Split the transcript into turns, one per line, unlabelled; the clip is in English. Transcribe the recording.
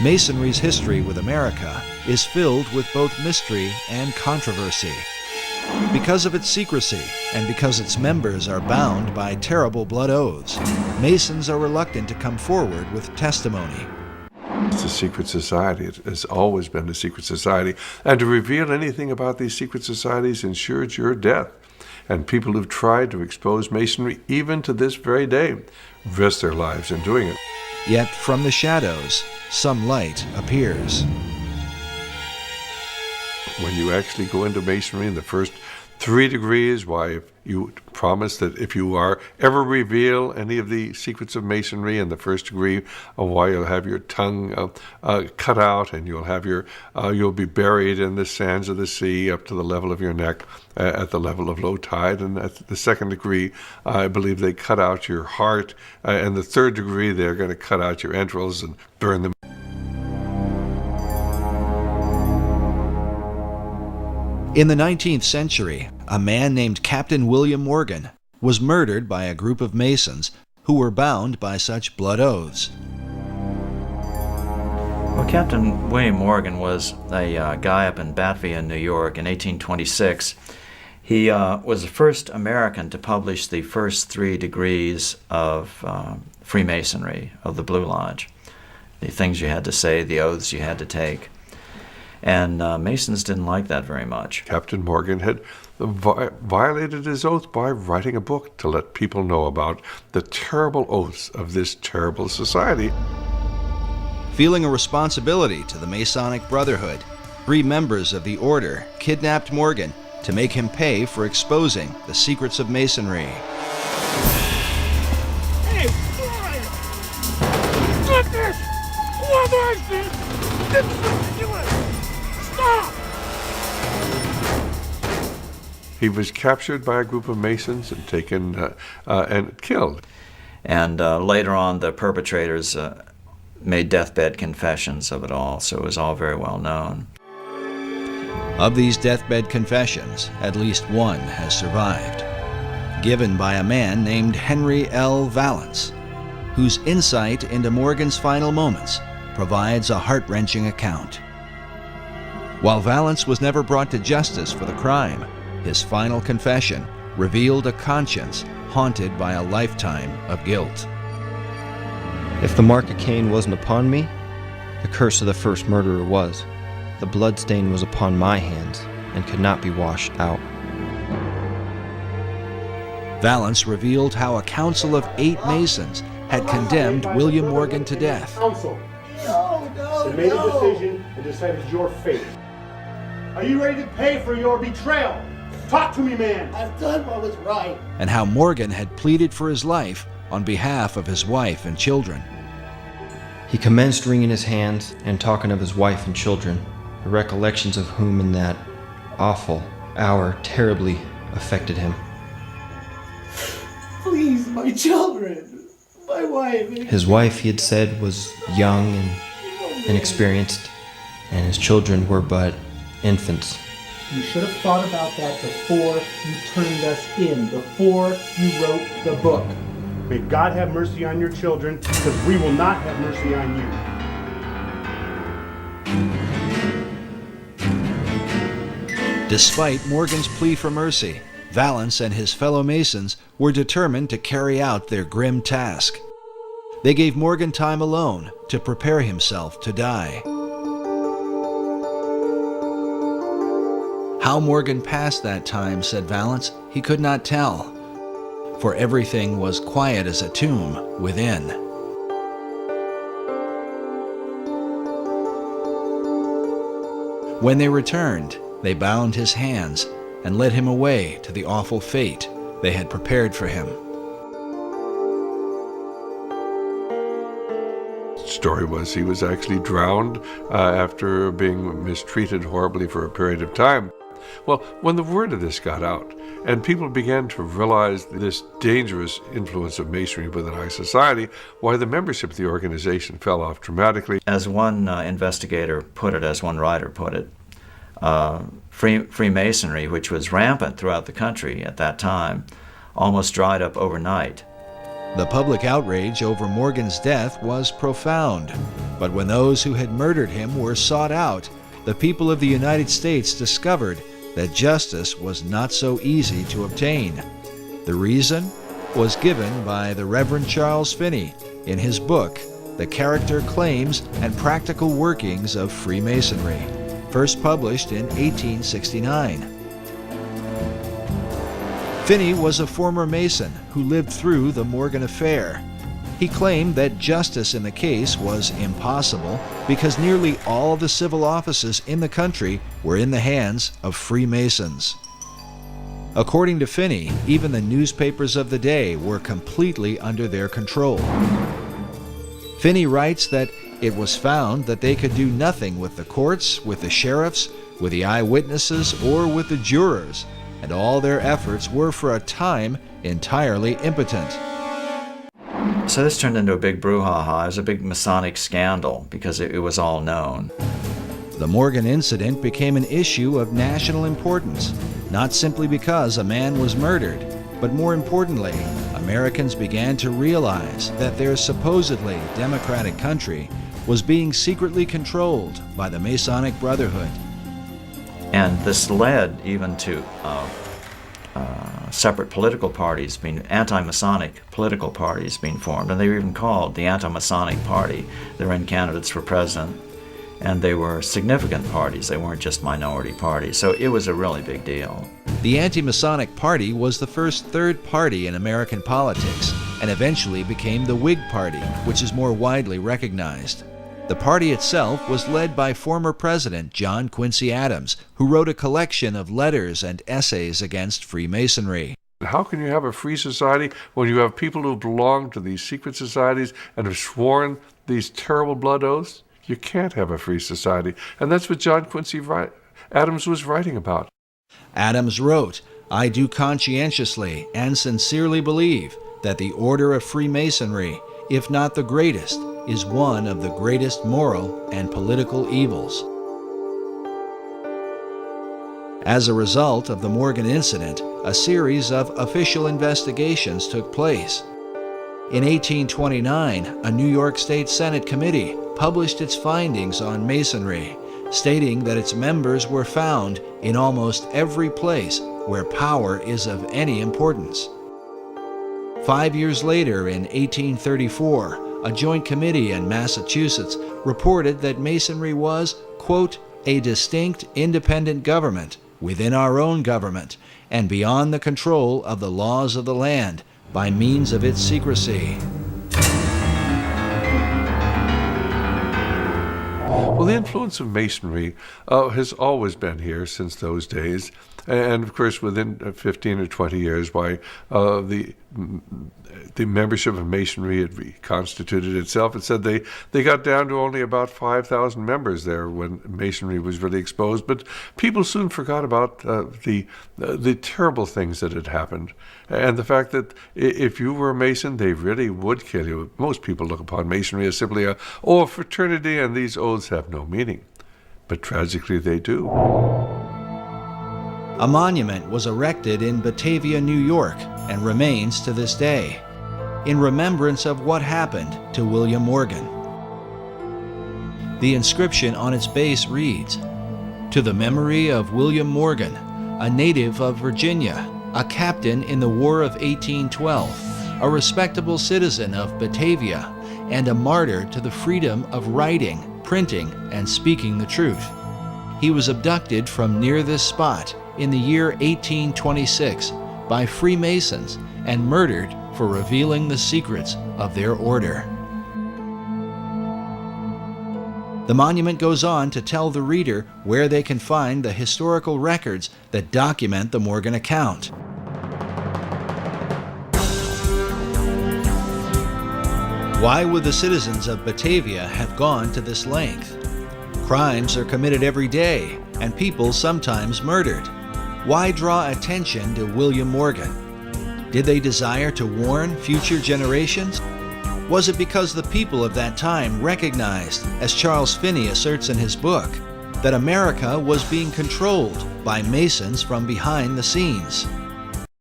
Masonry's history with America is filled with both mystery and controversy. Because of its secrecy, and because its members are bound by terrible blood oaths, Masons are reluctant to come forward with testimony.
It's a secret society. It has always been a secret society. And to reveal anything about these secret societies ensures your death. And people who've tried to expose Masonry, even to this very day, risk their lives in doing it.
Yet from the shadows, some light appears.
When you actually go into Masonry in the first 3 degrees, why, if you promise that if you are ever reveal any of the secrets of Masonry in the first degree, why you'll have your tongue cut out, and you'll have you'll be buried in the sands of the sea up to the level of your neck at the level of low tide. And at the second degree, I believe they cut out your heart, and the third degree, they're going to cut out your entrails and burn them.
In the 19th century, a man named Captain William Morgan was murdered by a group of Masons who were bound by such blood oaths.
Well, Captain William Morgan was a guy up in Batavia, New York in 1826. He was the first American to publish the first 3 degrees of Freemasonry, of the Blue Lodge. The things you had to say, the oaths you had to take. And Masons didn't like that very much.
Captain Morgan had violated his oath by writing a book to let people know about the terrible oaths of this terrible society.
Feeling a responsibility to the Masonic Brotherhood, 3 members of the order kidnapped Morgan to make him pay for exposing the secrets of Masonry.
Hey, stop this! What is this? This is ridiculous! Stop!
He was captured by a group of Masons and taken and killed.
And later on, the perpetrators made deathbed confessions of it all, so it was all very well known.
Of these deathbed confessions, at least one has survived, given by a man named Henry L. Valance, whose insight into Morgan's final moments provides a heart-wrenching account. While Valance was never brought to justice for the crime, his final confession revealed a conscience haunted by a lifetime of guilt.
If the mark of Cain wasn't upon me, the curse of the first murderer was. The blood stain was upon my hands and could not be washed out.
Valance revealed how a council of 8 Masons had condemned William Morgan to death.
Council. They made a decision and decided your fate. Are you ready to pay for your betrayal? Talk to me, man.
I've done what was right.
And how Morgan had pleaded for his life on behalf of his wife and children.
He commenced wringing his hands and talking of his wife and children, the recollections of whom in that awful hour terribly affected him.
Please, my children, my wife.
His wife, he had said, was young and inexperienced, and his children were but infants.
You should have thought about that before you turned us in, before you wrote the book.
May God have mercy on your children, because we will not have mercy on you.
Despite Morgan's plea for mercy, Valance and his fellow Masons were determined to carry out their grim task. They gave Morgan time alone to prepare himself to die. How Morgan passed that time, said Valance, he could not tell, for everything was quiet as a tomb within. When they returned, they bound his hands and led him away to the awful fate they had prepared for him.
The story was he was actually drowned after being mistreated horribly for a period of time. Well, when the word of this got out, and people began to realize this dangerous influence of Masonry within our society, why the membership of the organization fell off dramatically.
As one investigator put it, as one writer put it, Freemasonry, which was rampant throughout the country at that time, almost dried up overnight.
The public outrage over Morgan's death was profound. But when those who had murdered him were sought out, the people of the United States discovered that justice was not so easy to obtain. The reason was given by the Reverend Charles Finney in his book, The Character, Claims, and Practical Workings of Freemasonry, first published in 1869. Finney was a former Mason who lived through the Morgan affair. He claimed that justice in the case was impossible because nearly all the civil offices in the country were in the hands of Freemasons. According to Finney, even the newspapers of the day were completely under their control. Finney writes that it was found that they could do nothing with the courts, with the sheriffs, with the eyewitnesses, or with the jurors, and all their efforts were for a time entirely impotent.
So this turned into a big brouhaha. It was a big Masonic scandal because it was all known.
The Morgan incident became an issue of national importance, not simply because a man was murdered, but more importantly, Americans began to realize that their supposedly democratic country was being secretly controlled by the Masonic Brotherhood.
And this led even to separate political parties, being anti-Masonic political parties being formed, and they were even called the Anti-Masonic Party. They ran candidates for president, and they were significant parties. They weren't just minority parties, so it was a really big deal.
The Anti-Masonic Party was the first third party in American politics, and eventually became the Whig Party, which is more widely recognized. The party itself was led by former President John Quincy Adams, who wrote a collection of letters and essays against Freemasonry.
How can you have a free society when you have people who belong to these secret societies and have sworn these terrible blood oaths? You can't have a free society. And that's what John Quincy Adams was writing about.
Adams wrote, "I do conscientiously and sincerely believe that the order of Freemasonry, if not the greatest, is one of the greatest moral and political evils." As a result of the Morgan incident, a series of official investigations took place. In 1829, a New York State Senate committee published its findings on Masonry, stating that its members were found in almost every place where power is of any importance. 5 years later, in 1834, a joint committee in Massachusetts reported that Masonry was, quote, "a distinct independent government within our own government and beyond the control of the laws of the land by means of its secrecy."
Well, the influence of Masonry has always been here since those days. And, of course, within 15 or 20 years, why the membership of Masonry had reconstituted itself. It said they got down to only about 5,000 members there when Masonry was really exposed. But people soon forgot about the terrible things that had happened. And the fact that if you were a Mason, they really would kill you. Most people look upon Masonry as simply a fraternity, and these oaths have no meaning. But tragically, they do.
A monument was erected in Batavia, New York, and remains to this day, in remembrance of what happened to William Morgan. The inscription on its base reads, "To the memory of William Morgan, a native of Virginia, a captain in the War of 1812, a respectable citizen of Batavia, and a martyr to the freedom of writing, printing, and speaking the truth. He was abducted from near this spot in the year 1826 by Freemasons and murdered for revealing the secrets of their order." The monument goes on to tell the reader where they can find the historical records that document the Morgan account. Why would the citizens of Batavia have gone to this length? Crimes are committed every day, and people sometimes murdered. Why draw attention to William Morgan? Did they desire to warn future generations? Was it because the people of that time recognized, as Charles Finney asserts in his book, that America was being controlled by Masons from behind the scenes?